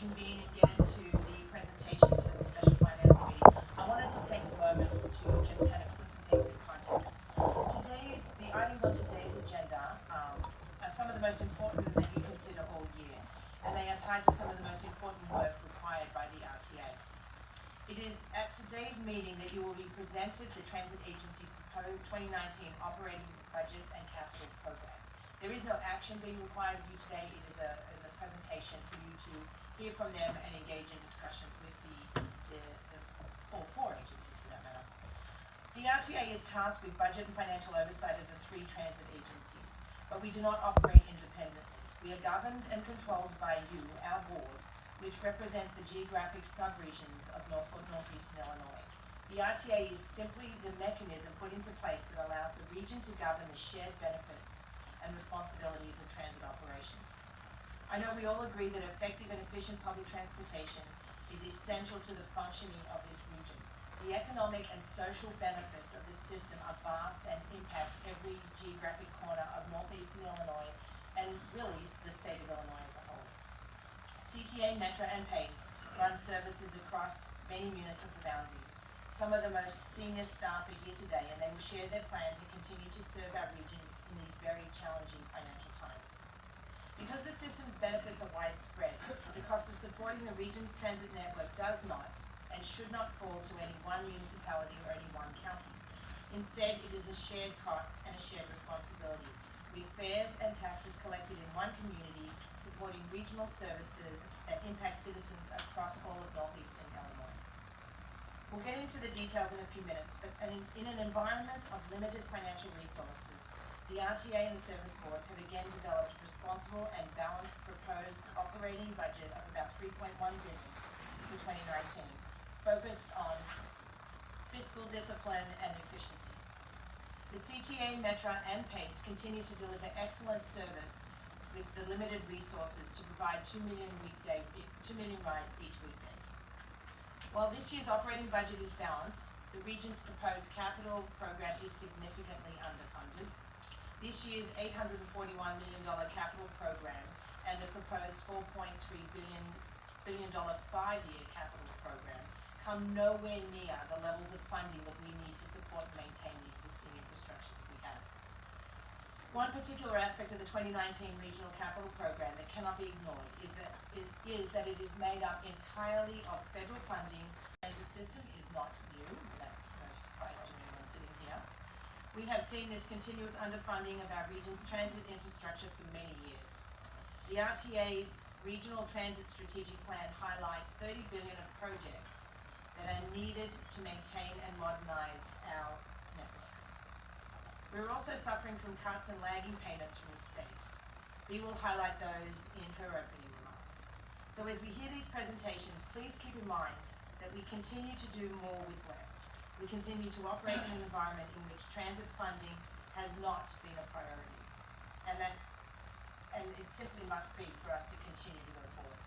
convene and get into the presentations for the Special Finance Committee, I wanted to take a moment to just kind of put some things in context. The items on today's agenda are some of the most important that you consider all year, and they are tied to some of the most important work required by the RTA. It is at today's meeting that you will be presented the transit agency's proposed 2019 operating budgets and capital programs. There is no action being required of you today. It is a presentation for you to hear from them and engage in discussion with all four agencies for that matter. The RTA is tasked with budget and financial oversight of the three transit agencies, but we do not operate independently. We are governed and controlled by you, our board, which represents the geographic sub-regions of northeastern Illinois. The RTA is simply the mechanism put into place that allows the region to govern the shared benefits and responsibilities of transit operations. I know we all agree that effective and efficient public transportation is essential to the functioning of this region. The economic and social benefits of this system are vast and impact every geographic corner of northeastern Illinois and really the state of Illinois as a whole. CTA, Metra, and PACE run services across many municipal boundaries. Some of the most senior staff are here today, and they will share their plans and continue to serve our region in these very challenging financial times. Because the system's benefits are widespread, the cost of supporting the region's transit network does not and should not fall to any one municipality or any one county. Instead, it is a shared cost and a shared responsibility, with fares and taxes collected in one community supporting regional services that impact citizens across all of northeastern Illinois. We'll get into the details in a few minutes, but in an environment of limited financial resources, the RTA and the service boards have again developed responsible and balanced proposed operating budget of about $3.1 billion for 2019, focused on fiscal discipline and efficiencies. The CTA, Metra, and PACE continue to deliver excellent service with the limited resources to provide 2 million rides each weekday. While this year's operating budget is balanced, the region's proposed capital program is significantly underfunded. This year's $841 million capital program and the proposed $4.3 billion five-year capital program come nowhere near the levels of funding that we need to support and maintain the existing infrastructure that we have. One particular aspect of the 2019 regional capital program that cannot be ignored is that it is made up entirely of federal funding. The transit system is not new, and that's no surprise to anyone sitting here. We have seen this continuous underfunding of our region's transit infrastructure for many years. The RTA's Regional Transit Strategic Plan highlights $30 billion of projects that are needed to maintain and modernize our network. We're also suffering from cuts and lagging payments from the state. Bea will highlight those in her opening remarks. So as we hear these presentations, please keep in mind that we continue to do more with less. We continue to operate in an environment in which transit funding has not been a priority, and it simply must be for us to continue to go forward.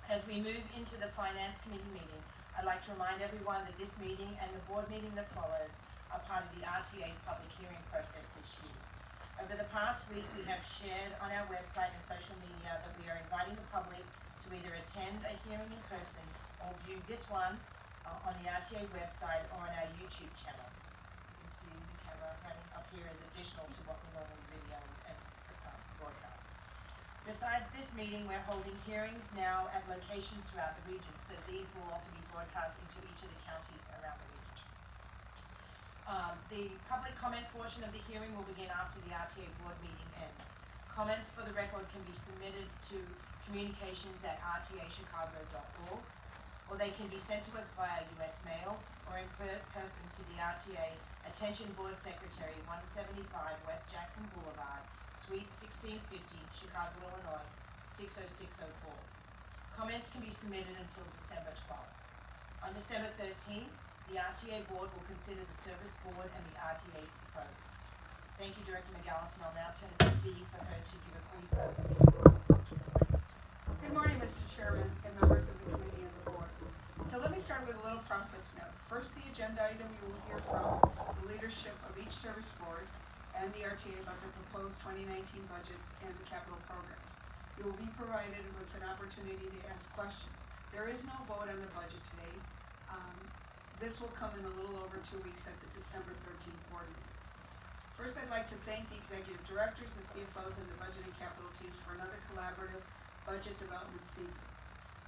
As we move into the Finance Committee meeting, I'd like to remind everyone that this meeting and the board meeting that follows are part of the RTA's public hearing process this year. Over the past week, we have shared on our website and social media that we are inviting the public to either attend a hearing in person or view this one on the RTA website or on our YouTube channel. You can see the camera running up here as additional to what we normally video and broadcast. Besides this meeting, we're holding hearings now at locations throughout the region, so these will also be broadcast into each of the counties around the region. The public comment portion of the hearing will begin after the RTA board meeting ends. Comments for the record can be submitted to communications@rtachicago.org, or they can be sent to us via US mail or in person to the RTA Attention Board Secretary, 175 West Jackson Boulevard, Suite 1650, Chicago, Illinois, 60604. Comments can be submitted until December 12th. On December 13th, the RTA Board will consider the Service Board and the RTA's proposals. Thank you, Director McGallis, and I'll now turn it to Bea for her to give a brief overview. Good morning, Mr. Chairman and members of the committee and the board. So let me start with a little process note. First, the agenda item, you will hear from the leadership of each service board and the RTA about their proposed 2019 budgets and the capital programs. You will be provided with an opportunity to ask questions. There is no vote on the budget today. This will come in a little over 2 weeks at the December 13th board meeting. First, I'd like to thank the executive directors, the CFOs, and the budget and capital teams for another collaborative budget development season.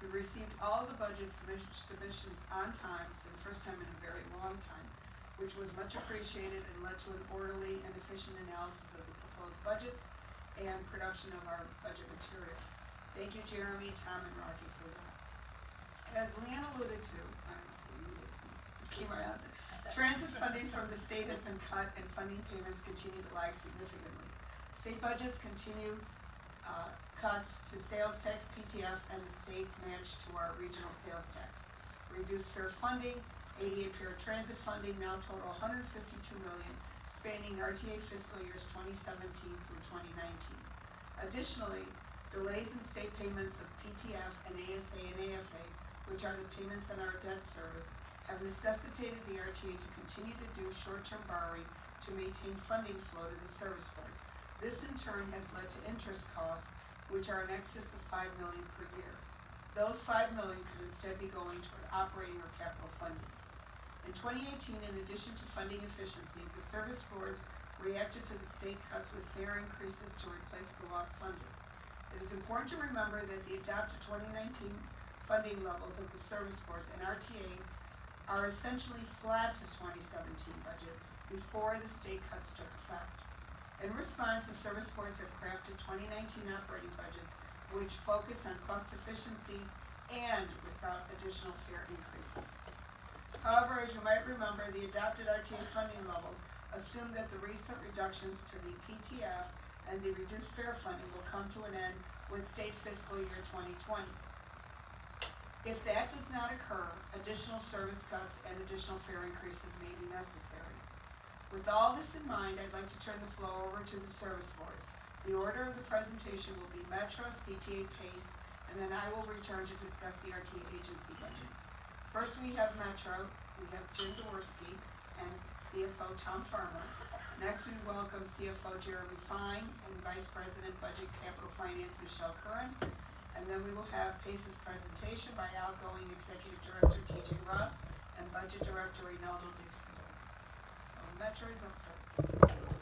We received all the budget submissions on time for the first time in a very long time, which was much appreciated and led to an orderly and efficient analysis of the proposed budgets and production of our budget materials. Thank you, Jeremy, Tom, and Rocky for that. As Leanne alluded to, I don't know if you came right out to transit funding from the state has been cut and funding payments continue to lag significantly. State budgets continue cuts to sales tax, PTF, and the state's match to our regional sales tax. Reduced fare funding, ADA paratransit funding now total $152 million, spanning RTA fiscal years 2017 through 2019. Additionally, delays in state payments of PTF and ASA and AFA, which are the payments on our debt service, have necessitated the RTA to continue to do short-term borrowing to maintain funding flow to the service boards. This in turn has led to interest costs, which are in excess of $5 million per year. Those $5 million could instead be going toward operating or capital funding. In 2018, in addition to funding efficiencies, the service boards reacted to the state cuts with fare increases to replace the lost funding. It is important to remember that the adopted 2019 funding levels of the service boards and RTA are essentially flat to 2017 budget before the state cuts took effect. In response, the service boards have crafted 2019 operating budgets which focus on cost efficiencies and without additional fare increases. However, as you might remember, the adopted RTA funding levels assume that the recent reductions to the PTF and the reduced fare funding will come to an end with state fiscal year 2020. If that does not occur, additional service cuts and additional fare increases may be necessary. With all this in mind, I'd like to turn the floor over to the service boards. The order of the presentation will be Metro, CTA, PACE, and then I will return to discuss the RTA agency budget. First, we have Metro. We have Jim Dworsky and CFO Tom Farmer. Next, we welcome CFO Jeremy Fine and Vice President Budget Capital Finance Michelle Curran. And then we will have PACE's presentation by outgoing Executive Director TJ Ross and Budget Director Rinaldo Dixon. So Metro is up first.